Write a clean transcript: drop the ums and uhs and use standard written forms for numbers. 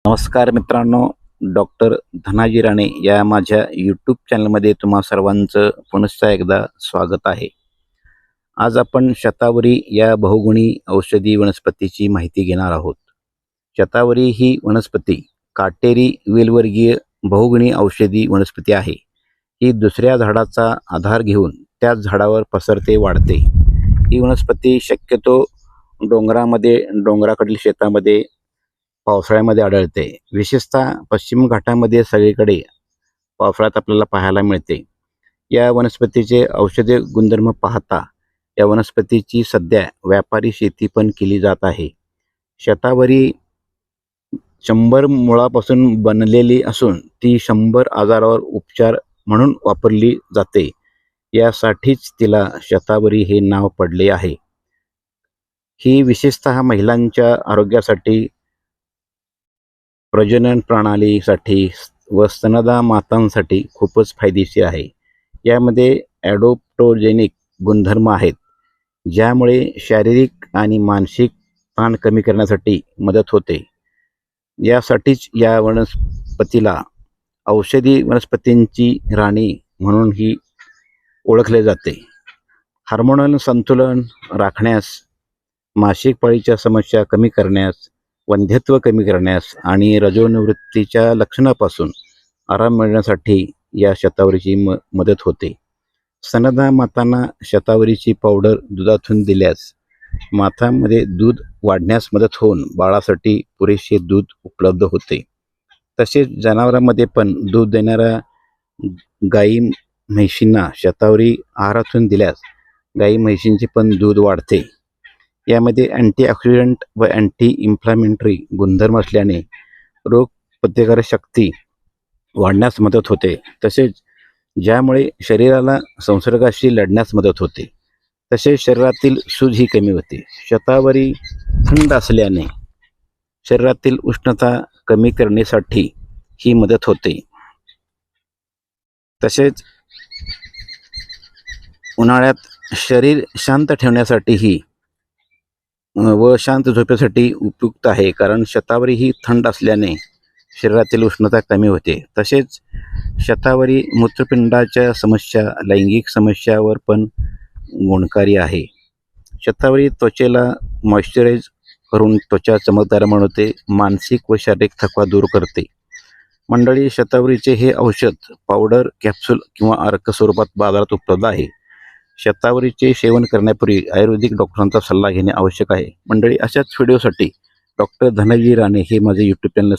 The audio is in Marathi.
नमस्कार मित्रांनो, डॉक्टर धनाजी राणे या माझ्या यूट्यूब चॅनलमध्ये तुम्हा सर्वांचं पुनश्च एकदा स्वागत आहे. आज आपण शतावरी या बहुगुणी औषधी वनस्पतीची माहिती घेणार आहोत. शतावरी ही वनस्पती काटेरी वेलवर्गीय बहुगुणी औषधी वनस्पती आहे. ही दुसऱ्या झाडाचा आधार घेऊन त्याच झाडावर पसरते, वाढते. ही वनस्पती शक्यतो डोंगराकडील शेतामध्ये पावसाळ्यामध्ये आढळते. विशेषतः पश्चिम घाटामध्ये सगळीकडे पावसाळ्यात आपल्याला पाहायला मिळते. या वनस्पतीचे औषधी गुणधर्म पाहता या वनस्पतीची सध्या व्यापारी शेती पण केली जात आहे. शतावरी 100 मुळापासून बनलेली असून ती 100 आजारावर उपचार म्हणून वापरली जाते. यासाठीच तिला शतावरी हे नाव पडले आहे. ही विशेषतः महिलांच्या आरोग्यासाठी, प्रजनन प्रणालीसाठी व स्तनदा मातांसाठी खूपच फायदेशीर आहे. यामध्ये ॲडोप्टोजेनिक गुणधर्म आहेत, ज्यामुळे शारीरिक आणि मानसिक ताण कमी करण्यासाठी मदत होते. यासाठीच या वनस्पतीला औषधी वनस्पतींची राणी म्हणूनही ओळखले जाते. हार्मोनल संतुलन राखण्यास, मासिक पाळीच्या समस्या कमी करण्यास, वंध्यत्व कमी करण्यास आणि रजोनिवृत्तीच्या लक्षणापासून आराम मिळण्यासाठी या शतावरीची मदत होते. स्तनदा मातांना शतावरीची पावडर दुधातून दिल्यास मातांमध्ये दूध वाढण्यास मदत होऊन बाळासाठी पुरेसे दूध उपलब्ध होते. तसेच जनावरांमध्ये पण दूध देणाऱ्या गाई म्हैशींना शतावरी आहारातून दिल्यास गाई म्हैशींचे पण दूध वाढते. यामध्ये अँटीऑक्सिडंट व अँटी इन्फ्लॅमेटरी गुणधर्म असल्याने रोगप्रतिकारक शक्ती वाढण्यास मदत होते. तसेच ज्यामुळे शरीराला संसर्गाशी लढण्यास मदत होते. तसेच शरीरातील सूज ही कमी होते. शतावरी थंड असल्याने शरीरातील उष्णता कमी करण्यासाठी ही मदत होते. तसेच उन्हाळ्यात शरीर शांत ठेवण्यासाठीही व शांत झोपेसाठी उपयुक्त आहे, कारण शतावरी ही थंड असल्याने शरीरातील उष्णता कमी होते. तसेच शतावरी मूत्रपिंडाच्या समस्या, लैंगिक समस्यावर पण गुणकारी आहे. शतावरी त्वचेला मॉइश्चराइज करून त्वचा चमकदार बनवते, मानसिक व शारीरिक थकवा दूर करते. मंडळी, शतावरीचे हे औषध पावडर, कॅप्सूल किंवा अर्क स्वरूपात बाजारात उपलब्ध आहे. शतावरीचे सेवन करण्यापूर्वी आयुर्वेदिक डॉक्टरांचा सल्ला घेणे आवश्यक आहे. मंडळी, अशाच व्हिडिओसाठी डॉक्टर धनाजी राणे हे माझे यूट्यूब चॅनल